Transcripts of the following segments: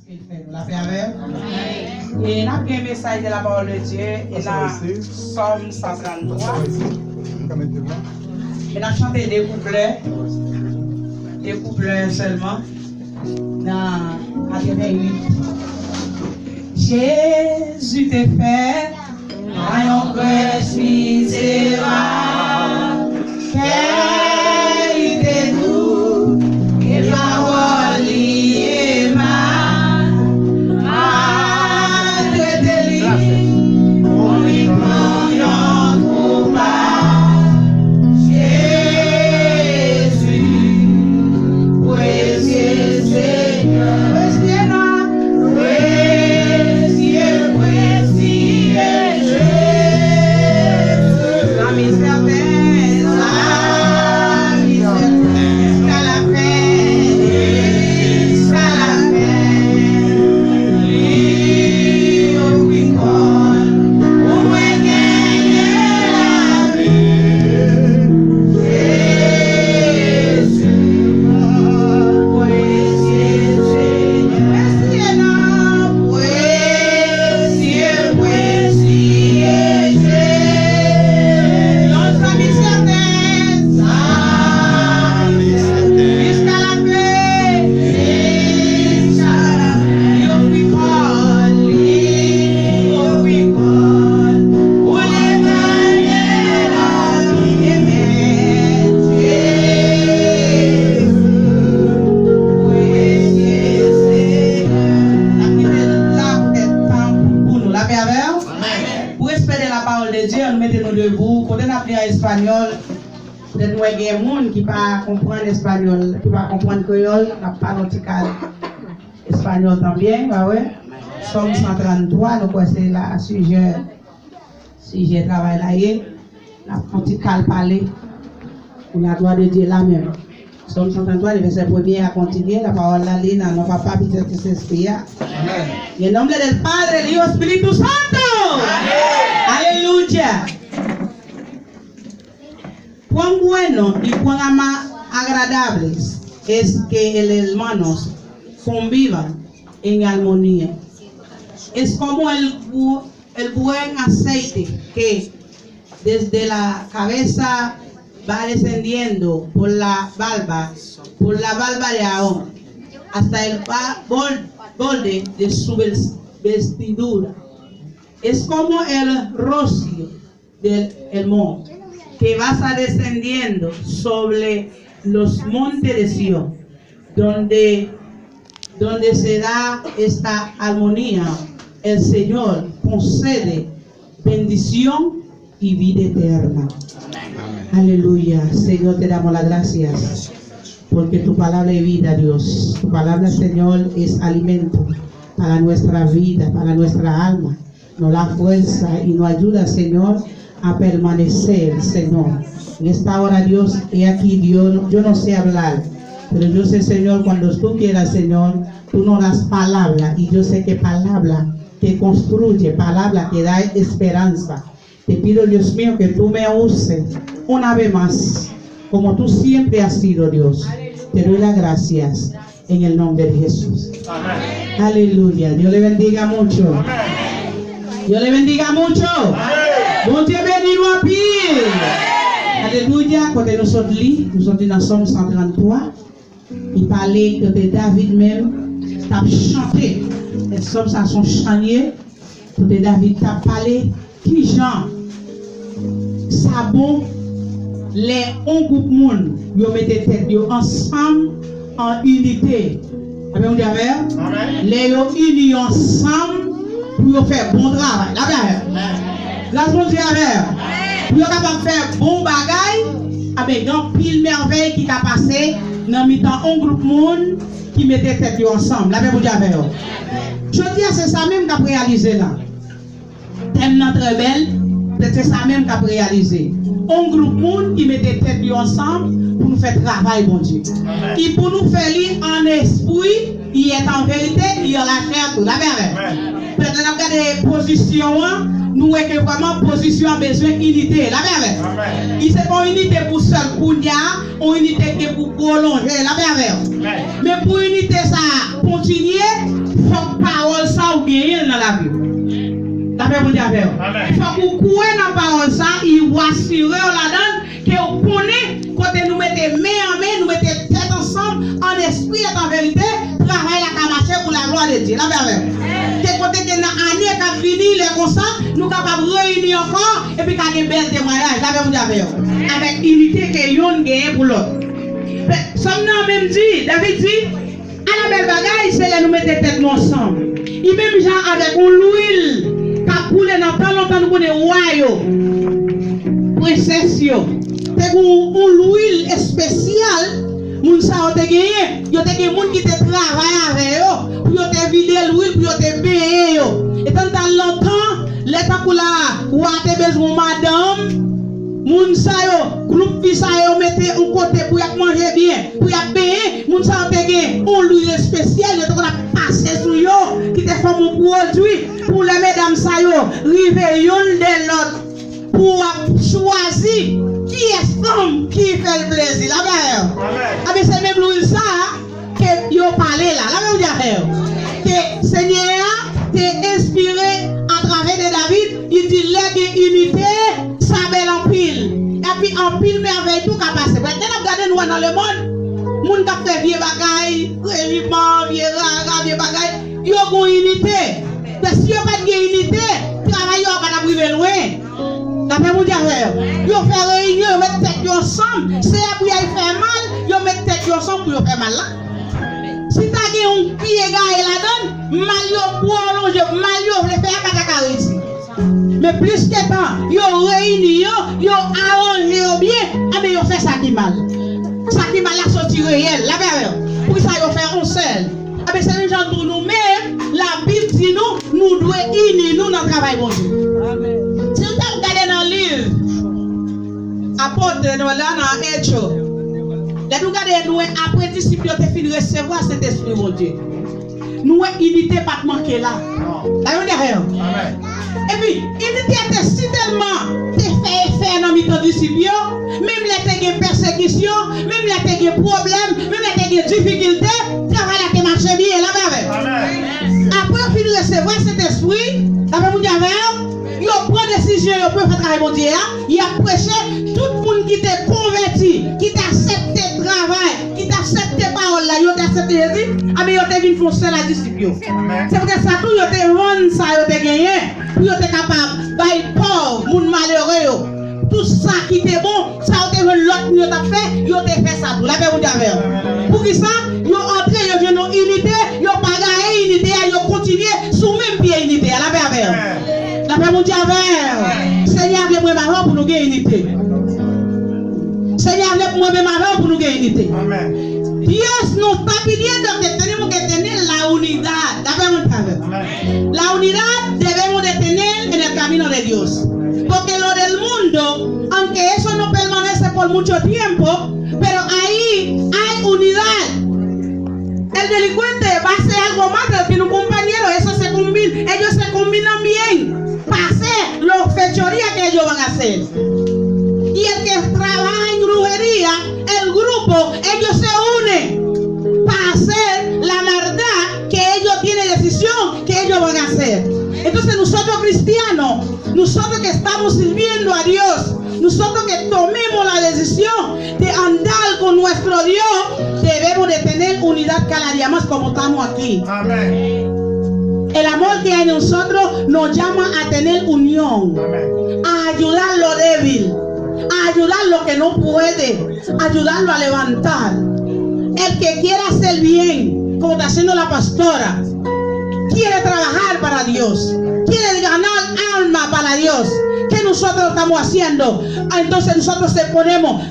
qu'il fait. Nous la fait avec. Et nous avons un message de la parole de Dieu et la Somme 133. Et nous avons chanté des couplets seulement dans 88. Jésus t'est fait un prêche misérable, qualité doux et parole aimable, malgré tes lits, on lui prend un coupable. Jésus, précieux Seigneur, espagnol, peut-être nous avons des gens qui ne comprennent pas l'espagnol, qui ne comprennent pas le créole, n'a pas l'antical espagnol bien, bah ouais. Somme 133, donc c'est là sujet travail là, la antical parler, on a droit de dire là même. Somme 133, le verset 1er à continuer, la parole là, dans nos papa, petit esprit. En el nombre del Padre, del Hijo, Espíritu Santo. Aleluya. Cuán bueno y cuán agradables es que los hermanos convivan en armonía. Es como el buen aceite que desde la cabeza va descendiendo por la barba de Aarón hasta el borde de su vestidura. Es como el rocío del monte que vas descendiendo sobre los montes de Sion, donde se da esta armonía. El Señor concede bendición y vida eterna. Amén. Aleluya. Señor, te damos las gracias porque tu palabra es vida, Dios. Tu palabra, Señor, es alimento para nuestra vida, para nuestra alma. Nos da fuerza y nos ayuda, Señor, a permanecer, Señor. En esta hora, Dios, he aquí, Dios, yo no sé hablar, pero yo sé, Señor, cuando tú quieras, Señor, tú nos das palabra, y yo sé que palabra que construye, palabra que da esperanza. Te pido, Dios mío, que tú me uses una vez más, como tú siempre has sido, Dios. Te doy las gracias en el nombre de Jesús. Amén. Aleluya. Dios le bendiga mucho. Amén. Dios le bendiga mucho. Bon Dieu béni nous en pile. Alléluia. Quand nous sommes dans Somme 133, il parlait que David même t'a chanté. Les sommes ça sont chaniers. Quand David t'a parlé, qui Jean, ça bon, les un groupe monde, ils mettent tête ensemble en unité. Avez-vous dit avec? Les unis ensemble pour faire bon travail. La grâce de Dieu avec. Pour capable faire bon bagay avec grand pile merveille qui t'a passé dans mi-temps un groupe monde qui mettait tête ensemble. Avez-vous dit avec? Je dis c'est ça même qu'a réalisé là. Thème très belle, c'est ça même qu'a réalisé. Un groupe monde qui mettait tête ensemble pour nous faire travail, bon Dieu. Et pour nous faire lire en esprit, il est en vérité, il y a la chair tout. La verre. Peut-être qu'on a des positions nous avons vraiment position a besoin d'unité. La verre. Il c'est pas une unité pour seul Kounia, ou une unité qui est pour prolonger. La verre. Mais pour unité ça continuer, il faut que parole ça ou gagner dans la vie. La verre vous dit avec. Il faut que vous courez dans la parole ça, il va assurer là-dedans que vous connaissez quand nous mettons main en main, nous mettons tête ensemble, en esprit et en vérité, travailler la marcher pour la gloire de Dieu. La verre. C'est côté que dans l'année qui a fini, les comme ça, nous sommes capables de réunir encore et puis qu'il y a un bel témoignage. La verre avec unité que yon gagne pour l'autre. Somme même dit, David dit, à la belle bagaille, c'est là nous mettons tête ensemble. Il même genre avec l'huile qui a coulé dans pas longtemps nous connaissons royaux, princesse yo. C'est une huile spéciale. Moun sa yo te gagné, yo te gagné moun qui te travaille avec yo, pour yo te vider l'huile, pour yo te payer yo. Et tant longtemps, l'état pour la ou a te besoin madame, moun sa yo, groupe fi sa yo mette un côté pour y manger bien, pour y payer, moun sa yo te gagné une huile spéciale, yo te a passer sur yo, qui te fait un produit pour les mesdames sa yo, rive yon de l'autre pour choisir qui est femme qui fait le plaisir. La verre. Ah mais c'est même l'huile ça que yo parlé là. La verre. Que Seigneur t'est inspiré à travers de David. Il dit lègue unité, ça belle en pile. Et puis en pile merveille tout qu'a passé. Maintenant regardez nous dans le monde. Moun qui fait vieux bagaille, régiment, vieux raga, vieux bagaille. Yo gon unité. Parce que si yo pas de unité, travail yo pas d'arriver loin. D'après mon diable, ils font réunion, ils mettent tête ensemble. C'est après ils font mal, ils mettent tête ensemble pour faire mal là. Si tu as un pied gars là-dedans, mal yo prolonge, mal yo le faire pas ta ici. Mais plus que temps, ils réunissent, ils arrangent bien, mais ils font ça qui mal. Ça qui mal la sortie réelle, la verre. Pour ça ils font un seul. Mais c'est les gens pour nous-mêmes, la Bible dit nous devons unir nous dans le travail bon Dieu. Amen. Si vous regardez dans le livre, apôtre dans Hécho, là nous regardons, nous après disciples, nous fini de recevoir cet esprit mon Dieu. Nous unité pas manquer là. Là on derrière. Et puis unité était si tellement fait dans mes disciples, même les des persécutions, même les des problèmes, même les des difficultés, travail là qui marche bien là. Après fini de recevoir cet esprit, avec mon Dieu, il prend décision, il peut faire travail mon Dieu, il a prêché tout le monde qui t'est converti, qui t'a accepté le travail, qui t'a accepté la parole là, il t'a accepté Jésus, mais il t'a vu foncer la discipline. C'est pour ça tout il t'a vendu ça, il t'a gagné, pour il t'a capable, bail pauvre, monde malheureux, tout ça qui était bon, ça il t'a vendu l'autre, il t'a fait, il t'a fait ça tout. La paix vous dit pour qui ça, il entré, il vient dans unité, il pas gagné unité, il continue sous même pied unité. La paix avec. La paix mon Dieu avec. Seigneur, lève-moi ma main pour nous gagner unité. Seigneur, lève-moi ma main pour nous gagner unité. Dios nos está pidiendo que tenemos que tener la unidad. La paix mon Dieu avec. La unidad debemos de tener en el camino de Dios. Porque lo del mundo, aunque eso no permanece por mucho tiempo, pero ahí hay unidad. El delincuente va a hacer algo más que un compañero, eso se combina, ellos se combinan bien para hacer las fechorías que ellos van a hacer. Y el que trabaja en brujería, el grupo, ellos se unen para hacer la maldad que ellos tienen decisión que ellos van a hacer. Entonces nosotros cristianos, nosotros que estamos sirviendo a Dios, nosotros que tomemos la decisión de andar con nuestro Dios, debemos de tener unidad cada día más como estamos aquí. Amén. El amor que hay en nosotros nos llama a tener unión, amén, a ayudar lo débil, a ayudar lo que no puede, ayudarlo a levantar. El que quiera hacer bien, como está haciendo la pastora, quiere trabajar para Dios, quiere ganar alma para Dios. ¿Qué nosotros estamos haciendo? Entonces nosotros ponemos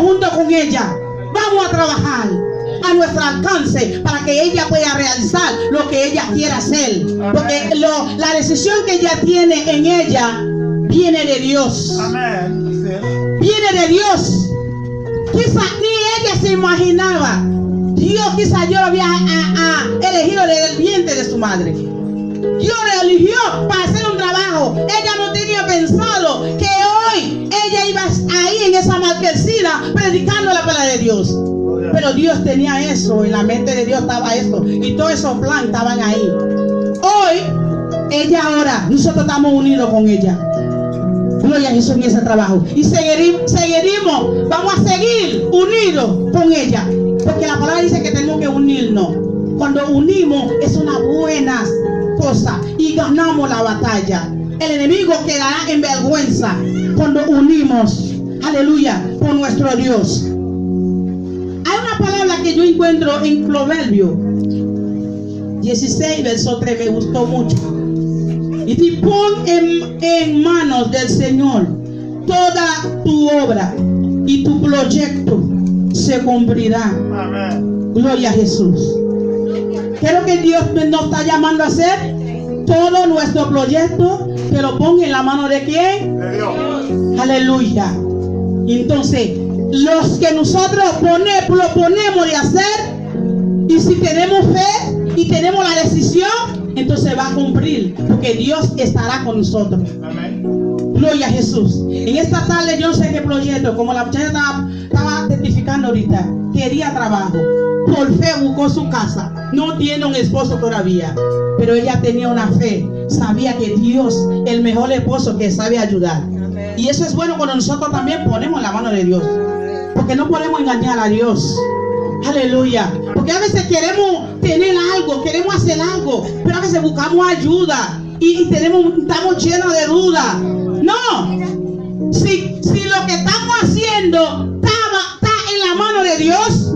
junto con ella. Vamos a trabajar a nuestro alcance para que ella pueda realizar lo que ella quiera hacer. Porque la decisión que ella tiene en ella viene de Dios. Viene de Dios. Quizá ni ella se imaginaba. Dios quizá yo lo había elegido desde el vientre de su madre. Dios le eligió para hacer un trabajo. Ella no tenía pensado que hoy ella iba ahí en esa marquesina predicando la palabra de Dios. Pero Dios tenía eso, en la mente de Dios estaba eso, y todos esos planes estaban ahí. Hoy, ella ahora, nosotros estamos unidos con ella. Gloria a Jesús en ese trabajo. Y seguiremos, vamos a seguir unidos con ella. Porque la palabra dice que tenemos que unirnos. Cuando unimos es una buena cosa y ganamos la batalla. El enemigo quedará en vergüenza cuando unimos, aleluya, con nuestro Dios. Hay una palabra que yo encuentro en Proverbio 16, verso 3, me gustó mucho. Y te pon en manos del Señor toda tu obra y tu proyecto se cumplirá. Amén. Gloria a Jesús. Creo que Dios nos está llamando a hacer todo nuestro proyecto, que lo ponga en la mano de quién? De Dios. Aleluya. Entonces, los que nosotros proponemos de hacer, y si tenemos fe y tenemos la decisión, entonces va a cumplir, porque Dios estará con nosotros. Amén. Gloria a Jesús. En esta tarde yo no sé qué proyecto, como la muchacha estaba testificando ahorita, quería trabajo, por fe buscó su casa, no tiene un esposo todavía, pero ella tenía una fe, sabía que Dios, el mejor esposo que sabe ayudar. Amén. Y eso es bueno cuando nosotros también ponemos la mano de Dios, porque no podemos engañar a Dios. Aleluya. Porque a veces queremos tener algo, queremos hacer algo, pero a veces buscamos ayuda y estamos llenos de dudas. No. Si lo que estamos haciendo está en la mano de Dios,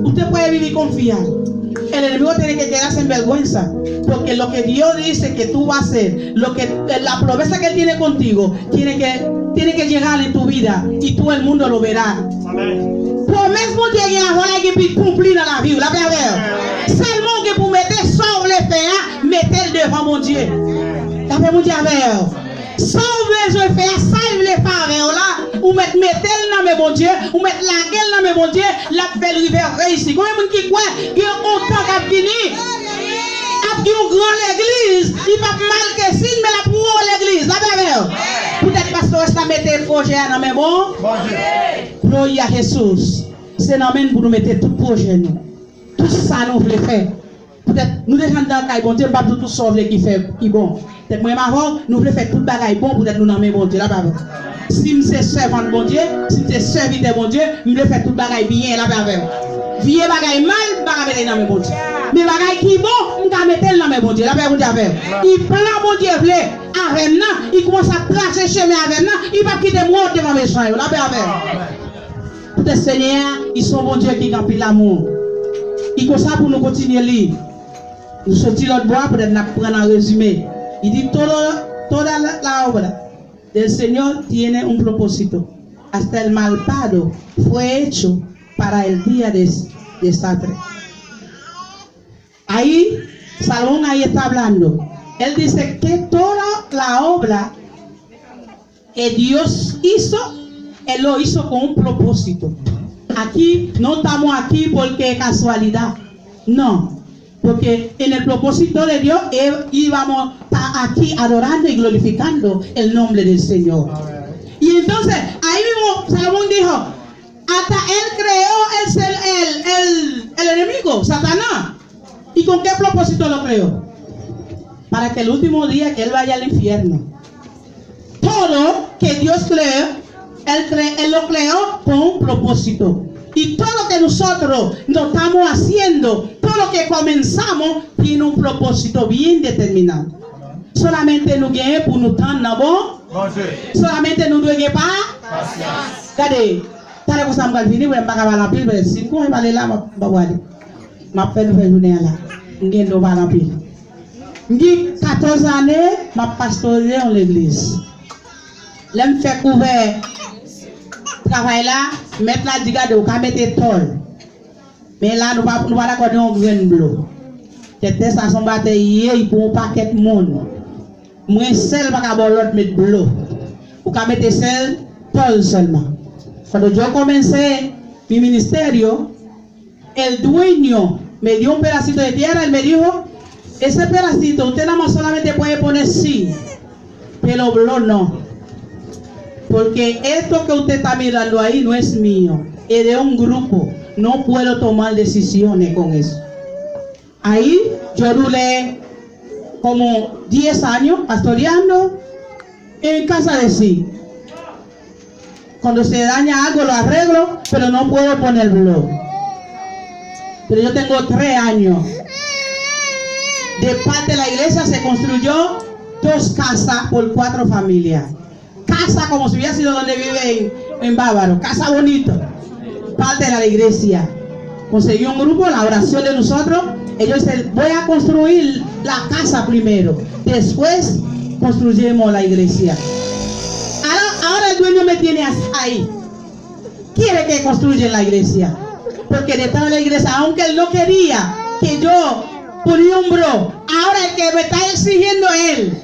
usted puede vivir confiado. El enemigo tiene que quedarse en vergüenza, porque lo que Dios dice que tú vas a hacer, la promesa que Él tiene contigo, tiene que llegar en tu vida, y todo el mundo lo verá. Amén. Promesse mon Dieu, il y a voilà qui peut accomplir dans la vie. La paix. Seulement que pour mettre sauve les faire, mettez devant mon Dieu. La paix mon Dieu avec. Sauve les faire, salve les faire là, ou mettez dans mes bon Dieu, ou mettez la gueule dans mes bon Dieu, la belle rivière réussie. Combien de monde qui croit qu'il y a autant qu'à finir? Après une grande église, il va mal que signe, mais la pour l'église. La paix. Peut-être pasteur ça mettre projet dans mes bon. Gloria a Jesús. C'est nous pour nous mettre tout projet nous. Tout ça nous voulons faire. Peut-être nous déjà dans le bon Dieu, pas tout sauver qui fait qui bon. Peut-être moi avant nous voulons faire tout bagaille bon pour être nous dans mes bon Dieu là bas. Si c'est servant bon Dieu, si c'est serviteur bon Dieu, nous voulons faire tout bagaille bien là bas. Vieux bagaille mal, pas mettre dans mes bon Dieu. Mais bagaille qui bon, on va mettre dans mes bon Dieu là bas bon Dieu avec. Il prend bon Dieu vle avec nous, il commence à tracer chemin avec nous, il va quitter moi devant mes champs là bas avec. Peut-être Seigneur, ils sont bon Dieu qui remplit l'amour. Il comme ça pour nous continuer à lire. Nous sortir l'autre bois pour nous prendre un résumé. Il dit toda la obra del Señor tiene un propósito. Hasta el malvado fue hecho para el día de desastre. Ahí, Salomón ahí está hablando. Él dice que toda la obra que Dios hizo, Él lo hizo con un propósito. Aquí no estamos aquí porque casualidad. No. Porque en el propósito de Dios íbamos a estar aquí adorando y glorificando el nombre del Señor. Y entonces, ahí mismo Salomón dijo, hasta Él creó el enemigo, Satanás. ¿Y con qué propósito lo creó? Para que el último día que Él vaya al infierno. Todo que Dios creó, Él lo creó con un propósito. Y todo lo que nosotros nos estamos haciendo, todo lo que comenzamos, tiene un propósito bien determinado. Solamente nous gagnons pour nous tendre dans bon. Solamente nous devons pas. Regardez, t'as vu ça me venir, vous n'avez pas qu'à l'empile, mais si vous allez là, ma voile, ma fait une journée là, nous gagnons pas l'empile. J'ai 14 années, ma pastoré en l'église. Là, me fait couvert. Travail là, mettre la digade ou mettre tol. Mais là, nous va accorder un grain bleu. C'était ça son bataille pour un paquet de monde. Moi seul pas capable l'autre mettre bleu. Ou ka mettre seul tol seulement. Quand yo comencé mi ministerio, el dueño me dio un pedacito de tierra, él me dijo, ese pedacito usted nada más solamente puede poner sí, pero blog no. Porque esto que usted está mirando ahí no es mío, es de un grupo. No puedo tomar decisiones con eso. Ahí yo duré como 10 años pastoreando en casa de sí. Cuando se daña algo lo arreglo, pero no puedo poner blog. Pero yo tengo 3 años. De parte de la iglesia se construyó 2 casas por 4 familias. Casa como si hubiera sido donde vive en Bávaro. Casa bonito. Parte de la iglesia. Conseguí un grupo, la oración de nosotros. Ellos dicen, voy a construir la casa primero. Después construyemos la iglesia. Ahora el dueño me tiene ahí. Quiere que construya la iglesia. Porque detrás de la iglesia, aunque él no quería que yo ponía un bro, ahora el que me está exigiendo él.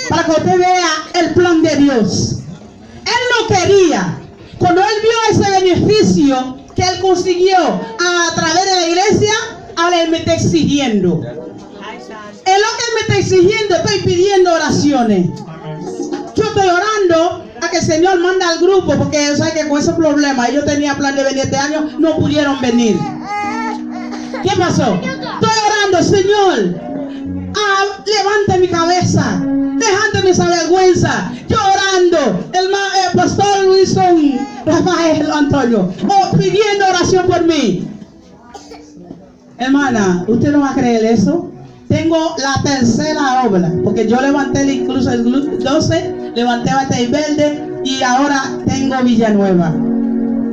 Para que usted vea el plan de Dios. Él no quería. Cuando él vio ese beneficio que él consiguió a través de la iglesia, ahora él me está exigiendo. Es lo que él me está exigiendo. Estoy pidiendo oraciones. Yo estoy orando a que el Señor mande al grupo, porque sabe que con ese problema ellos tenían plan de venir este año, no pudieron venir. ¿Qué pasó? Estoy orando, Señor, levante mi cabeza, dejándome esa vergüenza. Yo orando, el pastor Wilson Rafael Antonio, pidiendo oración por mí. Hermana, ¿usted no va a creer eso? Tengo la tercera obra, porque yo levanté incluso el 12, levanté Batey Verde y ahora tengo Villanueva.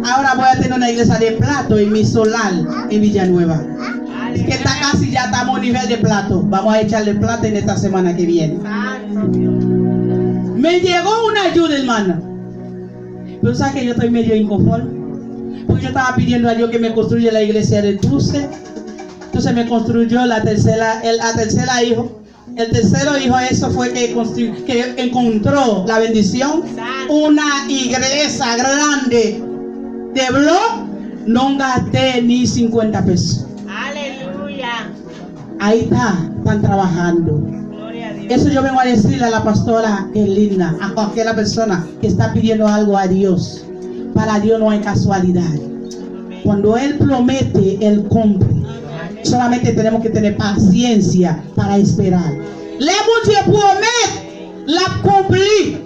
Ahora voy a tener una iglesia de plato en mi solar en Villanueva. Que está casi, ya estamos a nivel de plato. Vamos a echarle plata en esta semana que viene. Me llegó una ayuda, hermana. Pero sabes que yo estoy medio inconforme, porque yo estaba pidiendo a Dios que me construya la iglesia del Dulce. Entonces me construyó la tercera hijo. El tercero hijo, eso fue que encontró la bendición. Una iglesia grande de blog. No gasté ni 50 pesos. Aleluya. Ahí están trabajando. Eso yo vengo a decirle a la pastora que es linda, a cualquier persona que está pidiendo algo a Dios. Para Dios no hay casualidad. Cuando Él promete, Él cumple. Solamente tenemos que tener paciencia para esperar. Le mon Dieu promet, l'accompli.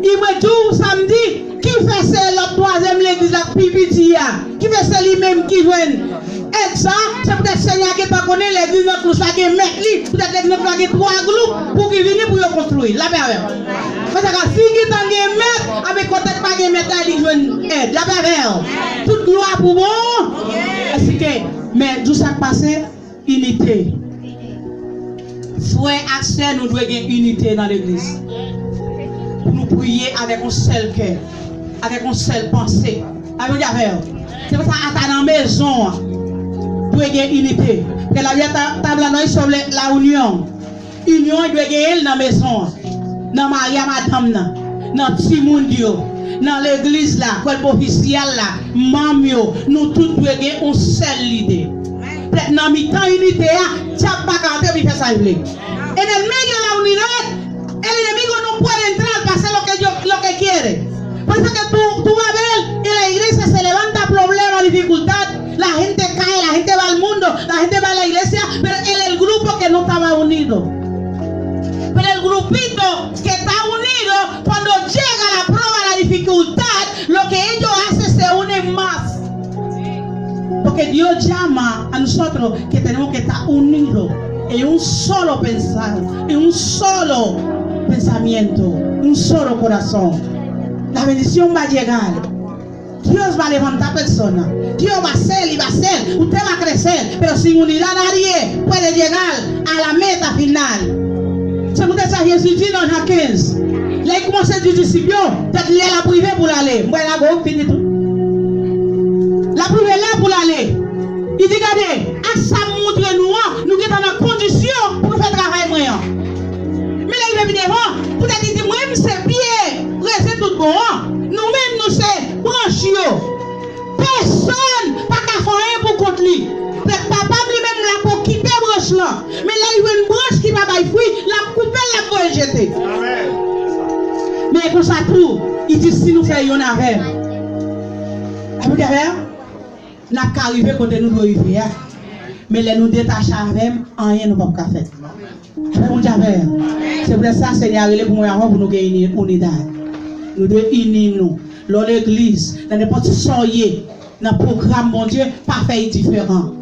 Il m'a dit samedi, qui fait c'est la troisième l'église la pipitia, qui fait c'est lui-même qui joue. Et ça, c'est peut-être Seigneur qui pas connaît l'église notre cloche qui met lui, peut-être l'église notre qui 3 groupes pour qu'il vienne pour construire. La paix avec. Parce que si qui t'en mettre, avec côté pas qui mettre il joue aide. La paix avec. Toute gloire pour bon. Est-ce que mais tout ça passé unité. Frère et sœurs, nous devons avoir unité dans l'église. Pour nous prier avec un seul cœur, avec une seule pensée. C'est pour ça que dans la maison, nous devons avoir unité. Que la table est sur la union. Union doit avoir dans la maison. Dans Maria Madame, dans Timondio, dans l'église là, le officiel là, Mamio, nous tous devons avoir une seule idée. Dans mi-temps unité, chap pas quand il fait ça. En el medio de la unidad, el enemigo no puede entrar para hacer lo que quiere. Por eso que tú vas a ver en la iglesia se levanta problema, dificultad, la gente cae, la gente va al mundo, la gente va a la iglesia, pero en el grupo que no estaba unido. Pero el grupito que está unido, cuando llega la prueba, la dificultad, lo que ellos hacen se unen más. Porque Dios llama a nosotros que tenemos que estar unidos en un solo pensar, en un solo pensamiento, un solo corazón. La bendición va a llegar. Dios va a levantar personas. Dios va a hacer y va a hacer. Usted va a crecer, pero sin unidad nadie puede llegar a la meta final. C'est pour ça que Jésus dit dans Jean 15. Là, il commence à dire disciple, peut-être qu'il est la privée pour l'aller. Moi, là, go, fini tout. La privée là pour l'aller. Il dit, regardez, à ça montre nous sommes dans la condition pour faire travail moyen. Mais là, il veut devant, peut-être qu'il dit, moi, c'est bien, rester tout bon. Nous-mêmes, nous sommes branchés. Personne n'a qu'à faire rien pour contre lui. Papa lui-même là pour quitter branche là. Mais là, bail fruit, la couper, la pour jeter. Mais comme ça tout, il dit si nous faisons avec. Vous savez, nous n'avons qu'à arriver quand nous devons arriver. Mais les nous détacher avec, rien ne va pas faire. C'est pour ça que Seigneur est pour nous gagner une unité. Nous devons unir nous. Dans l'église, dans n'importe qui soyez, dans le programme, mon Dieu, pas faire différent.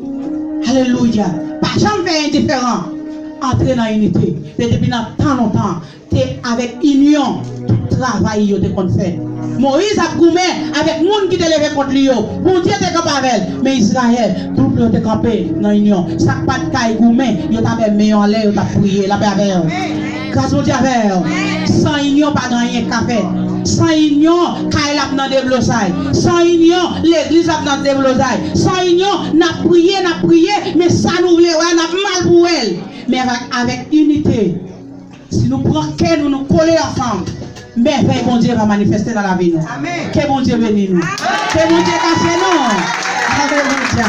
Alléluia. Pas jamais faire indifférent. Entrer dans l'unité. Depuis tant longtemps, tu es avec union, tout travail qu'on fait. Moïse a goumé avec les gens qui te levé contre lui. Bon Dieu te campé avec elle. Mais Israël, tout le monde te campé dans l'union. Ça pas de caille goumé, il t'a mis en l'air, il t'a prié, la paix avec elle. Grâce au Dieu avec elle. Sans union, pas de rien qu'à faire. Sans union, caille a dans des blossailles. Sans union, l'église a dans des blossailles. Sans union, n'a prié, mais ça nous voulait, n'a mal pour elle. Mais avec unité, si nous prenons qu'elle, nous coller ensemble. Merveille, bon Dieu va manifester dans la vie. Que bon Dieu bénisse nous. Que bon Dieu casse nous. Alléluia.